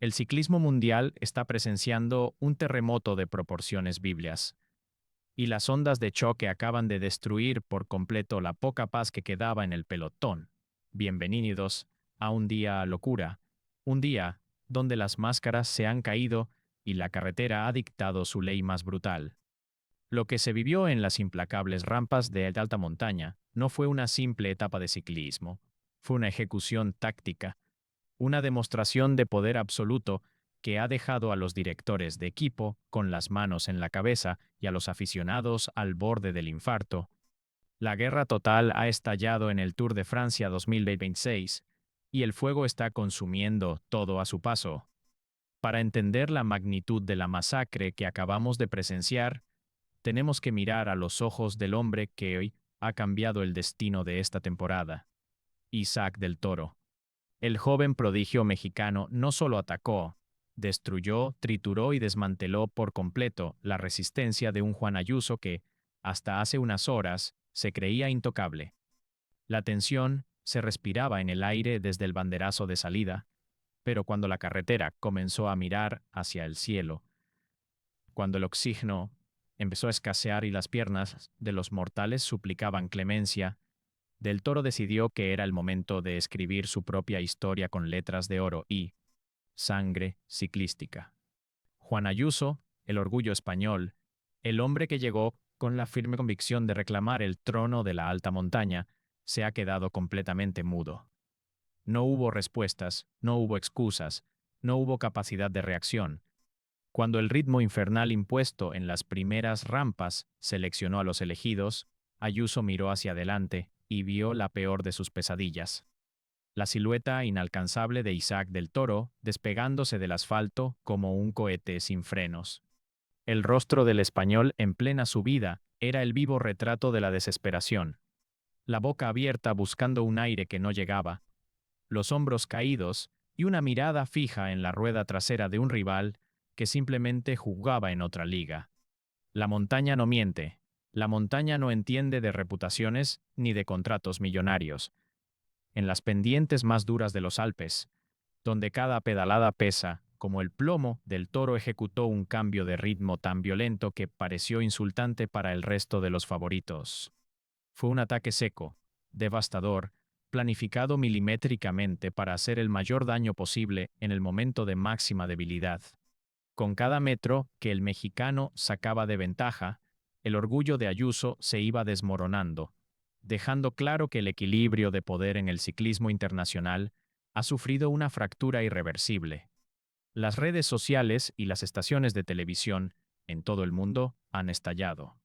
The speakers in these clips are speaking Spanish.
El ciclismo mundial está presenciando un terremoto de proporciones bíblicas, y las ondas de choque acaban de destruir por completo la poca paz que quedaba en el pelotón. Bienvenidos a un día locura, un día donde las máscaras se han caído y la carretera ha dictado su ley más brutal. Lo que se vivió en las implacables rampas de alta montaña no fue una simple etapa de ciclismo, fue una ejecución táctica, una demostración de poder absoluto que ha dejado a los directores de equipo con las manos en la cabeza y a los aficionados al borde del infarto. La guerra total ha estallado en el Tour de Francia 2026 y el fuego está consumiendo todo a su paso. Para entender la magnitud de la masacre que acabamos de presenciar, tenemos que mirar a los ojos del hombre que hoy ha cambiado el destino de esta temporada, Isaac del Toro. El joven prodigio mexicano no solo atacó, destruyó, trituró y desmanteló por completo la resistencia de un Juan Ayuso que, hasta hace unas horas, se creía intocable. La tensión se respiraba en el aire desde el banderazo de salida, pero cuando la carretera comenzó a mirar hacia el cielo, cuando el oxígeno empezó a escasear y las piernas de los mortales suplicaban clemencia, Del Toro decidió que era el momento de escribir su propia historia con letras de oro y sangre ciclística. Juan Ayuso, el orgullo español, el hombre que llegó con la firme convicción de reclamar el trono de la alta montaña, se ha quedado completamente mudo. No hubo respuestas, no hubo excusas, no hubo capacidad de reacción. Cuando el ritmo infernal impuesto en las primeras rampas seleccionó a los elegidos, Ayuso miró hacia adelante y vio la peor de sus pesadillas. La silueta inalcanzable de Isaac del Toro despegándose del asfalto como un cohete sin frenos. El rostro del español en plena subida era el vivo retrato de la desesperación. La boca abierta buscando un aire que no llegaba, los hombros caídos y una mirada fija en la rueda trasera de un rival que simplemente jugaba en otra liga. La montaña no miente. La montaña no entiende de reputaciones ni de contratos millonarios. En las pendientes más duras de los Alpes, donde cada pedalada pesa, como el plomo del Toro ejecutó un cambio de ritmo tan violento que pareció insultante para el resto de los favoritos. Fue un ataque seco, devastador, planificado milimétricamente para hacer el mayor daño posible en el momento de máxima debilidad. Con cada metro que el mexicano sacaba de ventaja, el orgullo de Ayuso se iba desmoronando, dejando claro que el equilibrio de poder en el ciclismo internacional ha sufrido una fractura irreversible. Las redes sociales y las estaciones de televisión en todo el mundo han estallado.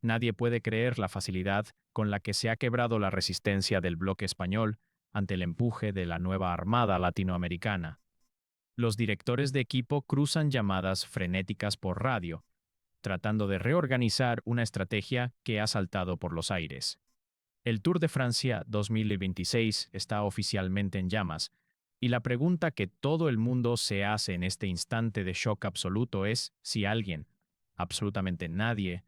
Nadie puede creer la facilidad con la que se ha quebrado la resistencia del bloque español ante el empuje de la nueva Armada latinoamericana. Los directores de equipo cruzan llamadas frenéticas por radio, tratando de reorganizar una estrategia que ha saltado por los aires. El Tour de Francia 2026 está oficialmente en llamas, y la pregunta que todo el mundo se hace en este instante de shock absoluto es si alguien, absolutamente nadie,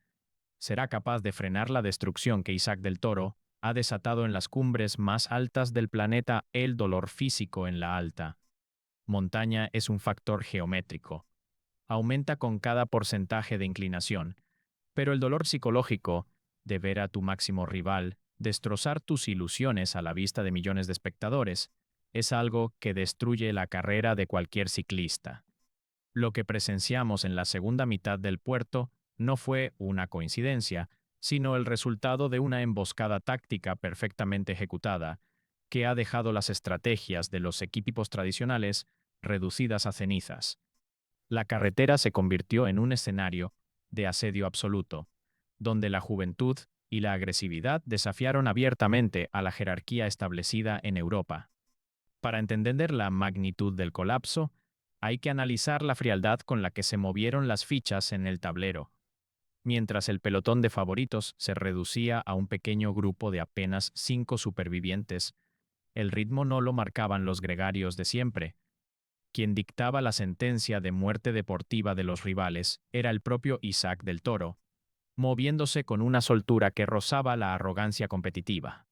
será capaz de frenar la destrucción que Isaac del Toro ha desatado en las cumbres más altas del planeta. El dolor físico en la alta montaña es un factor geométrico. Aumenta con cada porcentaje de inclinación, pero el dolor psicológico de ver a tu máximo rival destrozar tus ilusiones a la vista de millones de espectadores es algo que destruye la carrera de cualquier ciclista. Lo que presenciamos en la segunda mitad del puerto no fue una coincidencia, sino el resultado de una emboscada táctica perfectamente ejecutada, que ha dejado las estrategias de los equipos tradicionales reducidas a cenizas. La carretera se convirtió en un escenario de asedio absoluto, donde la juventud y la agresividad desafiaron abiertamente a la jerarquía establecida en Europa. Para entender la magnitud del colapso, hay que analizar la frialdad con la que se movieron las fichas en el tablero. Mientras el pelotón de favoritos se reducía a un pequeño grupo de apenas 5 supervivientes, el ritmo no lo marcaban los gregarios de siempre. Quien dictaba la sentencia de muerte deportiva de los rivales era el propio Isaac del Toro, moviéndose con una soltura que rozaba la arrogancia competitiva.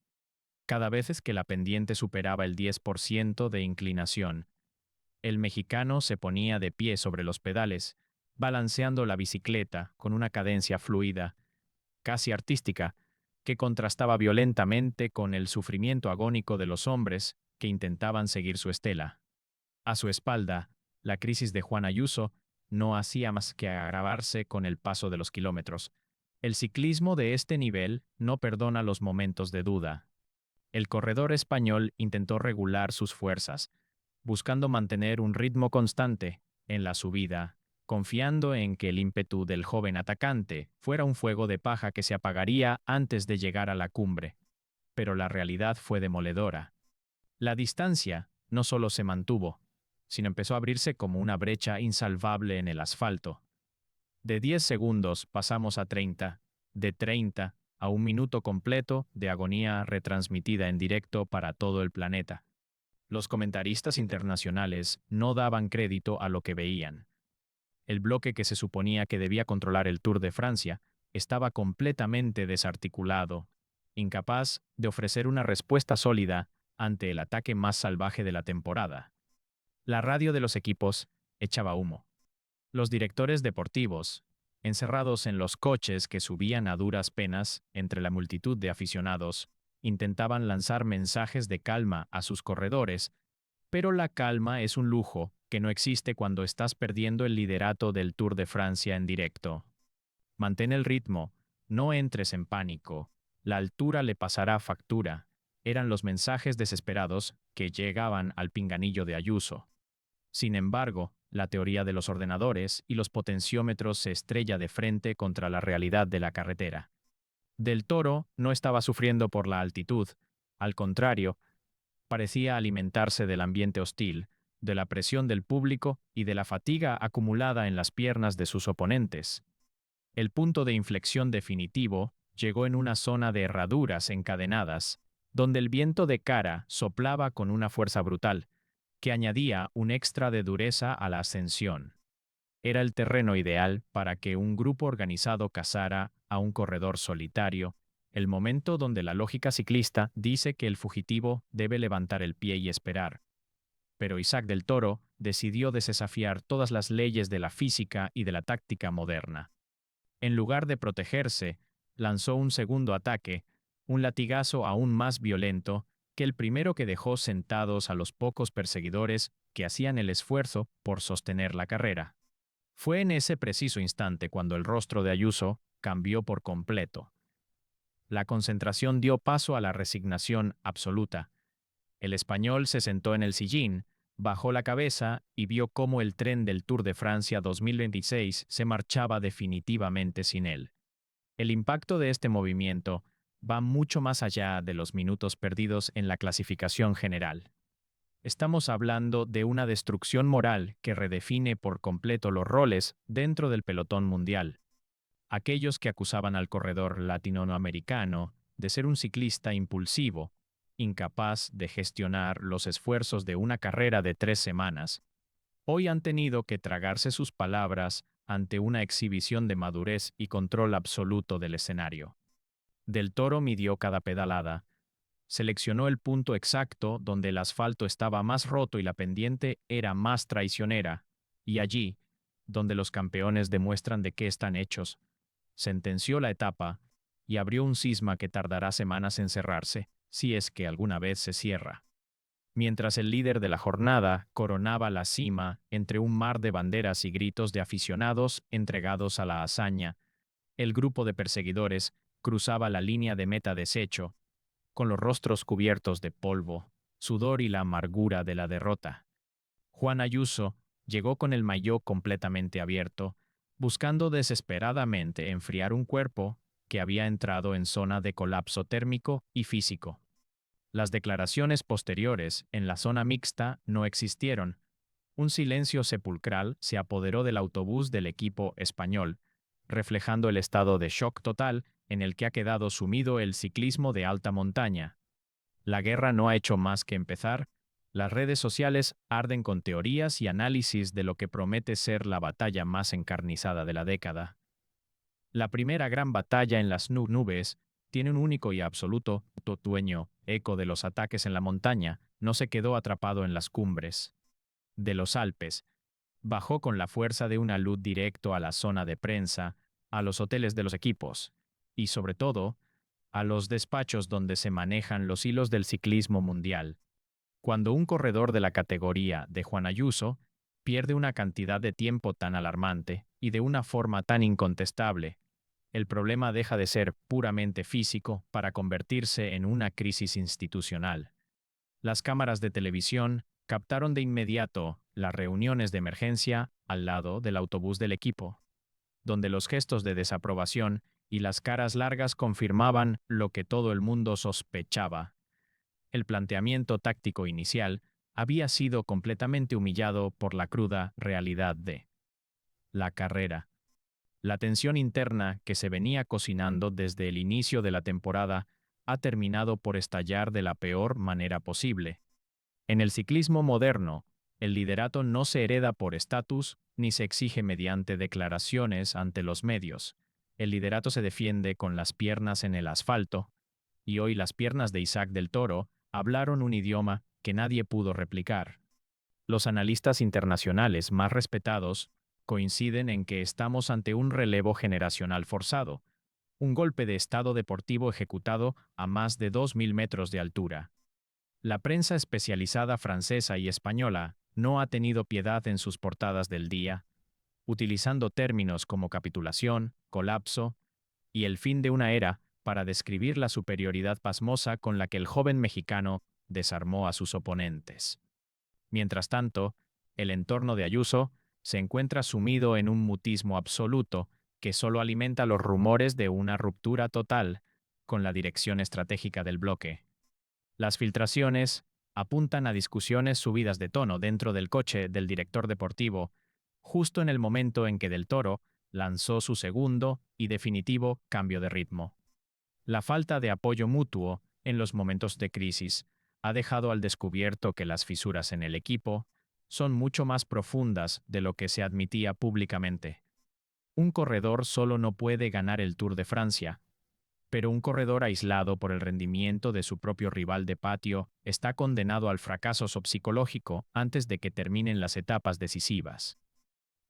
Cada vez que la pendiente superaba el 10% de inclinación, El mexicano se ponía de pie sobre los pedales, balanceando la bicicleta con una cadencia fluida, casi artística, que contrastaba violentamente con el sufrimiento agónico de los hombres que intentaban seguir su estela. A su espalda, la crisis de Juan Ayuso no hacía más que agravarse con el paso de los kilómetros. El ciclismo de este nivel no perdona los momentos de duda. El corredor español intentó regular sus fuerzas, buscando mantener un ritmo constante en la subida, confiando en que el ímpetu del joven atacante fuera un fuego de paja que se apagaría antes de llegar a la cumbre. Pero la realidad fue demoledora. La distancia no solo se mantuvo, sino empezó a abrirse como una brecha insalvable en el asfalto. De 10 segundos pasamos a 30, de 30 a un minuto completo de agonía retransmitida en directo para todo el planeta. Los comentaristas internacionales no daban crédito a lo que veían. El bloque que se suponía que debía controlar el Tour de Francia estaba completamente desarticulado, incapaz de ofrecer una respuesta sólida ante el ataque más salvaje de la temporada. La radio de los equipos echaba humo. Los directores deportivos, encerrados en los coches que subían a duras penas entre la multitud de aficionados, intentaban lanzar mensajes de calma a sus corredores, pero la calma es un lujo que no existe cuando estás perdiendo el liderato del Tour de Francia en directo. Mantén el ritmo, no entres en pánico, la altura le pasará factura, eran los mensajes desesperados que llegaban al pinganillo de Ayuso. Sin embargo, la teoría de los ordenadores y los potenciómetros se estrella de frente contra la realidad de la carretera. Del Toro no estaba sufriendo por la altitud, al contrario, parecía alimentarse del ambiente hostil, de la presión del público y de la fatiga acumulada en las piernas de sus oponentes. El punto de inflexión definitivo llegó en una zona de herraduras encadenadas, donde el viento de cara soplaba con una fuerza brutal, que añadía un extra de dureza a la ascensión. Era el terreno ideal para que un grupo organizado cazara a un corredor solitario, el momento donde la lógica ciclista dice que el fugitivo debe levantar el pie y esperar. Pero Isaac del Toro decidió desafiar todas las leyes de la física y de la táctica moderna. En lugar de protegerse, lanzó un segundo ataque, un latigazo aún más violento que el primero que dejó sentados a los pocos perseguidores que hacían el esfuerzo por sostener la carrera. Fue en ese preciso instante cuando el rostro de Ayuso cambió por completo. La concentración dio paso a la resignación absoluta. El español se sentó en el sillín, bajó la cabeza y vio cómo el tren del Tour de Francia 2026 se marchaba definitivamente sin él. El impacto de este movimiento va mucho más allá de los minutos perdidos en la clasificación general. Estamos hablando de una destrucción moral que redefine por completo los roles dentro del pelotón mundial. Aquellos que acusaban al corredor latinoamericano de ser un ciclista impulsivo, incapaz de gestionar los esfuerzos de una carrera de 3 semanas, hoy han tenido que tragarse sus palabras ante una exhibición de madurez y control absoluto del escenario. Del Toro midió cada pedalada, seleccionó el punto exacto donde el asfalto estaba más roto y la pendiente era más traicionera, y allí, donde los campeones demuestran de qué están hechos, sentenció la etapa y abrió un cisma que tardará semanas en cerrarse, si es que alguna vez se cierra. Mientras el líder de la jornada coronaba la cima entre un mar de banderas y gritos de aficionados entregados a la hazaña, el grupo de perseguidores cruzaba la línea de meta deshecho, con los rostros cubiertos de polvo, sudor y la amargura de la derrota. Juan Ayuso llegó con el maillot completamente abierto, buscando desesperadamente enfriar un cuerpo que había entrado en zona de colapso térmico y físico. Las declaraciones posteriores en la zona mixta no existieron. Un silencio sepulcral se apoderó del autobús del equipo español, reflejando el estado de shock total en el que ha quedado sumido el ciclismo de alta montaña. La guerra no ha hecho más que empezar. Las redes sociales arden con teorías y análisis de lo que promete ser la batalla más encarnizada de la década. La primera gran batalla en las nubes tiene un único y absoluto dueño, eco de los ataques en la montaña, no se quedó atrapado en las cumbres. de los Alpes, bajó con la fuerza de una luz directo a la zona de prensa, a los hoteles de los equipos y, sobre todo, a los despachos donde se manejan los hilos del ciclismo mundial. Cuando un corredor de la categoría de Juan Ayuso pierde una cantidad de tiempo tan alarmante y de una forma tan incontestable, el problema deja de ser puramente físico para convertirse en una crisis institucional. Las cámaras de televisión captaron de inmediato las reuniones de emergencia al lado del autobús del equipo, donde los gestos de desaprobación y las caras largas confirmaban lo que todo el mundo sospechaba. El planteamiento táctico inicial había sido completamente humillado por la cruda realidad de la carrera. La tensión interna que se venía cocinando desde el inicio de la temporada ha terminado por estallar de la peor manera posible. En el ciclismo moderno, el liderato no se hereda por estatus ni se exige mediante declaraciones ante los medios. El liderato se defiende con las piernas en el asfalto, y hoy las piernas de Isaac del Toro hablaron un idioma que nadie pudo replicar. Los analistas internacionales más respetados coinciden en que estamos ante un relevo generacional forzado, un golpe de estado deportivo ejecutado a más de 2.000 metros de altura. La prensa especializada francesa y española no ha tenido piedad en sus portadas del día, utilizando términos como capitulación, colapso y el fin de una era para describir la superioridad pasmosa con la que el joven mexicano desarmó a sus oponentes. Mientras tanto, el entorno de Ayuso se encuentra sumido en un mutismo absoluto que solo alimenta los rumores de una ruptura total con la dirección estratégica del bloque. Las filtraciones apuntan a discusiones subidas de tono dentro del coche del director deportivo, justo en el momento en que Del Toro lanzó su segundo y definitivo cambio de ritmo. La falta de apoyo mutuo en los momentos de crisis ha dejado al descubierto que las fisuras en el equipo son mucho más profundas de lo que se admitía públicamente. Un corredor solo no puede ganar el Tour de Francia, pero un corredor aislado por el rendimiento de su propio rival de patio está condenado al fracaso psicológico antes de que terminen las etapas decisivas.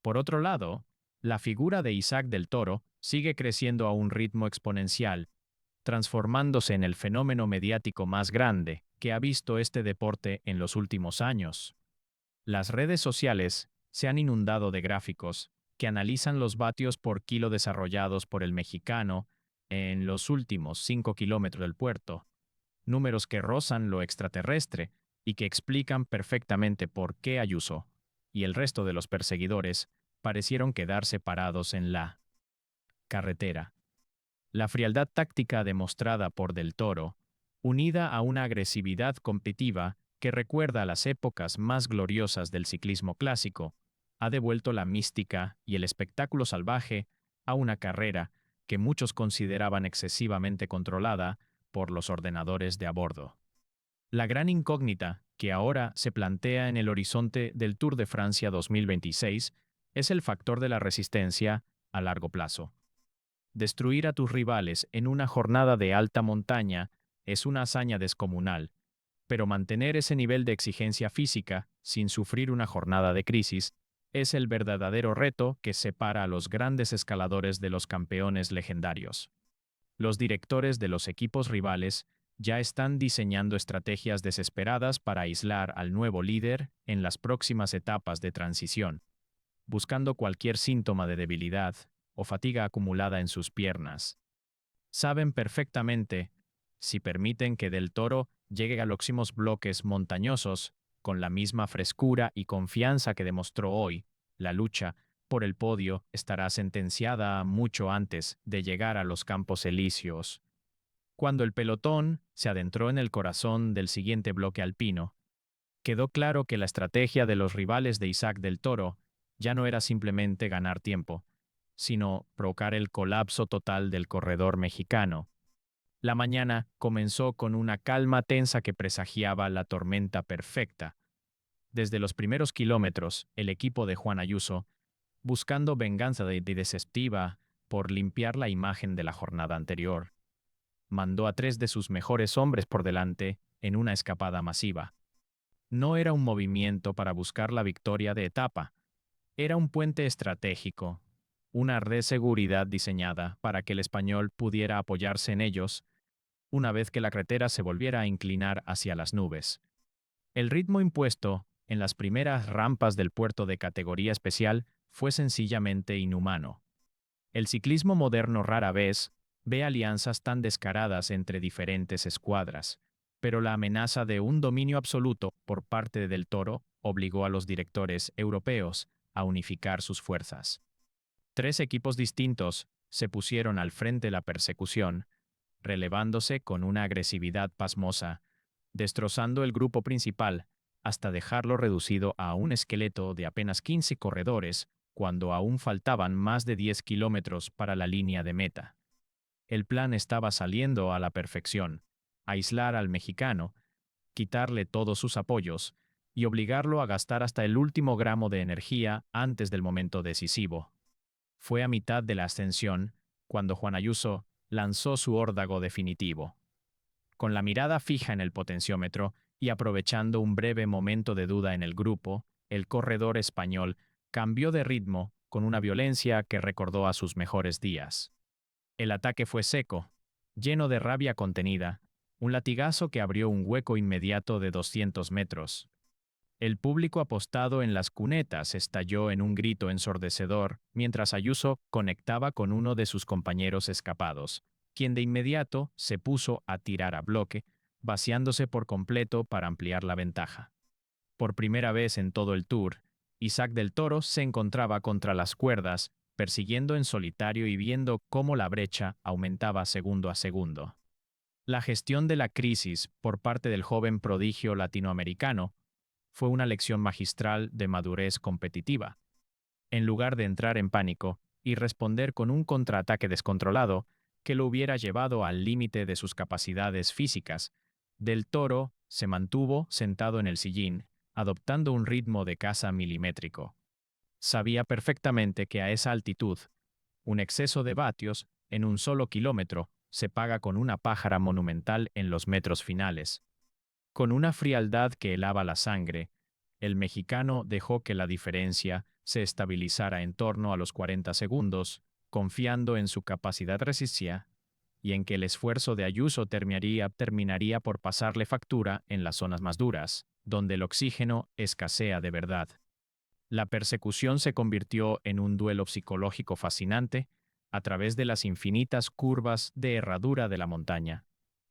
Por otro lado, la figura de Isaac del Toro sigue creciendo a un ritmo exponencial, transformándose en el fenómeno mediático más grande que ha visto este deporte en los últimos años. Las redes sociales se han inundado de gráficos que analizan los vatios por kilo desarrollados por el mexicano en los últimos 5 kilómetros del puerto, números que rozan lo extraterrestre y que explican perfectamente por qué Ayuso y el resto de los perseguidores parecieron quedarse parados en la carretera. La frialdad táctica demostrada por Del Toro, unida a una agresividad competitiva que recuerda a las épocas más gloriosas del ciclismo clásico, ha devuelto la mística y el espectáculo salvaje a una carrera que muchos consideraban excesivamente controlada por los ordenadores de a bordo. La gran incógnita que ahora se plantea en el horizonte del Tour de Francia 2026 es el factor de la resistencia a largo plazo. Destruir a tus rivales en una jornada de alta montaña es una hazaña descomunal, pero mantener ese nivel de exigencia física sin sufrir una jornada de crisis es el verdadero reto que separa a los grandes escaladores de los campeones legendarios. Los directores de los equipos rivales ya están diseñando estrategias desesperadas para aislar al nuevo líder en las próximas etapas de transición, buscando cualquier síntoma de debilidad o fatiga acumulada en sus piernas. Saben perfectamente, si permiten que Del Toro llegue a los próximos bloques montañosos con la misma frescura y confianza que demostró hoy, la lucha por el podio estará sentenciada mucho antes de llegar a los Campos Elíseos. Cuando el pelotón se adentró en el corazón del siguiente bloque alpino, quedó claro que la estrategia de los rivales de Isaac del Toro ya no era simplemente ganar tiempo, sino provocar el colapso total del corredor mexicano. La mañana comenzó con una calma tensa que presagiaba la tormenta perfecta. Desde los primeros kilómetros, el equipo de Juan Ayuso, buscando venganza de deceptiva por limpiar la imagen de la jornada anterior, mandó a 3 de sus mejores hombres por delante en una escapada masiva. No era un movimiento para buscar la victoria de etapa, era un puente estratégico, una red de seguridad diseñada para que el español pudiera apoyarse en ellos una vez que la carretera se volviera a inclinar hacia las nubes. El ritmo impuesto en las primeras rampas del puerto de categoría especial fue sencillamente inhumano. El ciclismo moderno rara vez ve alianzas tan descaradas entre diferentes escuadras, pero la amenaza de un dominio absoluto por parte del Toro obligó a los directores europeos a unificar sus fuerzas. Tres equipos distintos se pusieron al frente de la persecución, relevándose con una agresividad pasmosa, destrozando el grupo principal hasta dejarlo reducido a un esqueleto de apenas 15 corredores cuando aún faltaban más de 10 kilómetros para la línea de meta. El plan estaba saliendo a la perfección: aislar al mexicano, quitarle todos sus apoyos y obligarlo a gastar hasta el último gramo de energía antes del momento decisivo. Fue a mitad de la ascensión cuando Juan Ayuso lanzó su órdago definitivo. Con la mirada fija en el potenciómetro y aprovechando un breve momento de duda en el grupo, el corredor español cambió de ritmo con una violencia que recordó a sus mejores días. El ataque fue seco, lleno de rabia contenida, un latigazo que abrió un hueco inmediato de 200 metros. El público apostado en las cunetas estalló en un grito ensordecedor mientras Ayuso conectaba con uno de sus compañeros escapados, quien de inmediato se puso a tirar a bloque, vaciándose por completo para ampliar la ventaja. Por primera vez en todo el Tour, Isaac del Toro se encontraba contra las cuerdas, persiguiendo en solitario y viendo cómo la brecha aumentaba segundo a segundo. La gestión de la crisis por parte del joven prodigio latinoamericano fue una lección magistral de madurez competitiva. En lugar de entrar en pánico y responder con un contraataque descontrolado que lo hubiera llevado al límite de sus capacidades físicas, Del Toro se mantuvo sentado en el sillín, adoptando un ritmo de caza milimétrico. Sabía perfectamente que a esa altitud, un exceso de vatios en un solo kilómetro se paga con una pájara monumental en los metros finales. Con una frialdad que helaba la sangre, el mexicano dejó que la diferencia se estabilizara en torno a los 40 segundos, confiando en su capacidad resistencia y en que el esfuerzo de Ayuso terminaría por pasarle factura en las zonas más duras, donde el oxígeno escasea de verdad. La persecución se convirtió en un duelo psicológico fascinante a través de las infinitas curvas de herradura de la montaña.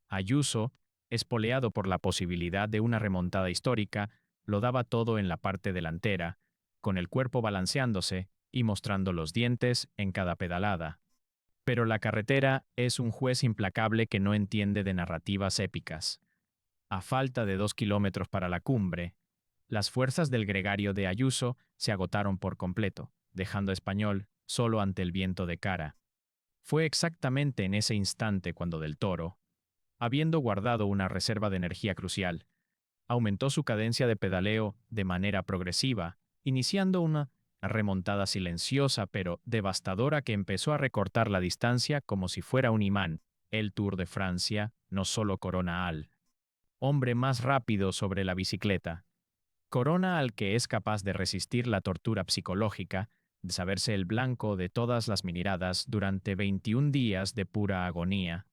Ayuso, espoleado por la posibilidad de una remontada histórica, lo daba todo en la parte delantera, con el cuerpo balanceándose y mostrando los dientes en cada pedalada. Pero la carretera es un juez implacable que no entiende de narrativas épicas. A falta de 2 kilómetros para la cumbre, las fuerzas del gregario de Ayuso se agotaron por completo, dejando a Español solo ante el viento de cara. Fue exactamente en ese instante cuando Del Toro, habiendo guardado una reserva de energía crucial, aumentó su cadencia de pedaleo de manera progresiva, iniciando una remontada silenciosa pero devastadora que empezó a recortar la distancia como si fuera un imán. El Tour de Francia no solo corona al hombre más rápido sobre la bicicleta, corona al que es capaz de resistir la tortura psicológica, de saberse el blanco de todas las miradas durante 21 días de pura agonía.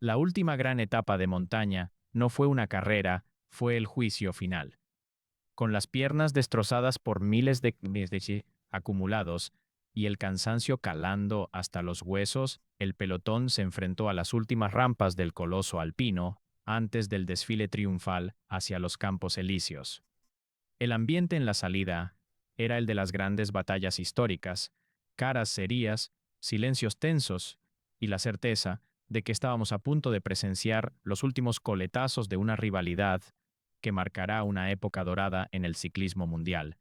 La última gran etapa de montaña no fue una carrera, fue el juicio final. Con las piernas destrozadas por miles de acumulados y el cansancio calando hasta los huesos, el pelotón se enfrentó a las últimas rampas del coloso alpino antes del desfile triunfal hacia los Campos Elíseos. El ambiente en la salida era el de las grandes batallas históricas, caras serias, silencios tensos y la certeza de que estábamos a punto de presenciar los últimos coletazos de una rivalidad que marcará una época dorada en el ciclismo mundial.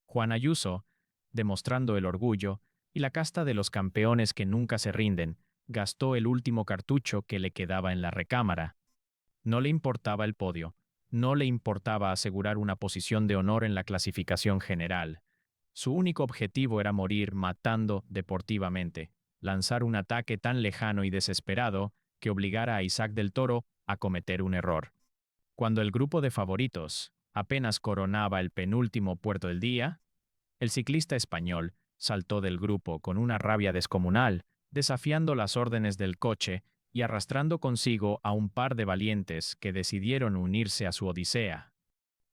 Juan Ayuso, demostrando el orgullo y la casta de los campeones que nunca se rinden, gastó el último cartucho que le quedaba en la recámara. No le importaba el podio, no le importaba asegurar una posición de honor en la clasificación general. Su único objetivo era morir matando deportivamente, lanzar un ataque tan lejano y desesperado que obligara a Isaac del Toro a cometer un error. Cuando el grupo de favoritos, Apenas coronaba el penúltimo puerto del día, el ciclista español saltó del grupo con una rabia descomunal, desafiando las órdenes del coche y arrastrando consigo a un par de valientes que decidieron unirse a su odisea.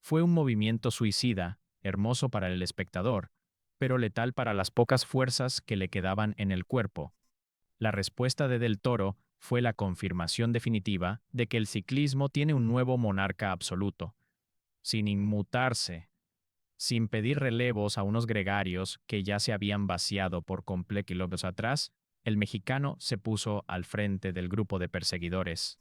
Fue un movimiento suicida, hermoso para el espectador, pero letal para las pocas fuerzas que le quedaban en el cuerpo. La respuesta de Del Toro fue la confirmación definitiva de que el ciclismo tiene un nuevo monarca absoluto, sin inmutarse, sin pedir relevos a unos gregarios que ya se habían vaciado por completo kilómetros atrás. El mexicano se puso al frente del grupo de perseguidores.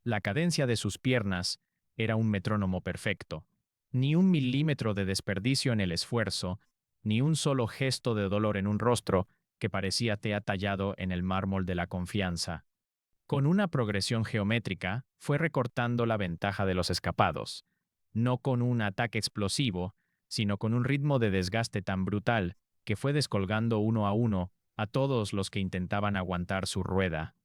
La cadencia de sus piernas era un metrónomo perfecto. Ni un milímetro de desperdicio en el esfuerzo, ni un solo gesto de dolor en un rostro que parecía tallado en el mármol de la confianza. Con una progresión geométrica, fue recortando la ventaja de los escapados, no con un ataque explosivo, sino con un ritmo de desgaste tan brutal que fue descolgando uno a todos los que intentaban aguantar su rueda.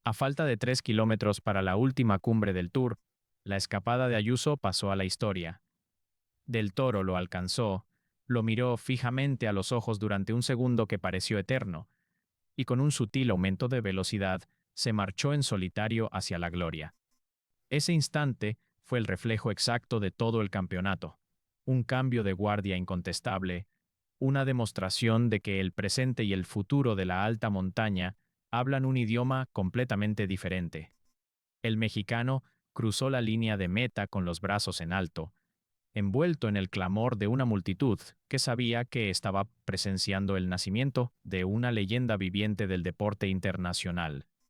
A falta de 3 kilómetros para la última cumbre del Tour, la escapada de Ayuso pasó a la historia. Del Toro lo alcanzó, lo miró fijamente a los ojos durante un segundo que pareció eterno, y con un sutil aumento de velocidad, se marchó en solitario hacia la gloria. Ese instante fue el reflejo exacto de todo el campeonato, un cambio de guardia incontestable, una demostración de que el presente y el futuro de la alta montaña hablan un idioma completamente diferente. El mexicano cruzó la línea de meta con los brazos en alto, envuelto en el clamor de una multitud que sabía que estaba presenciando el nacimiento de una leyenda viviente del deporte internacional.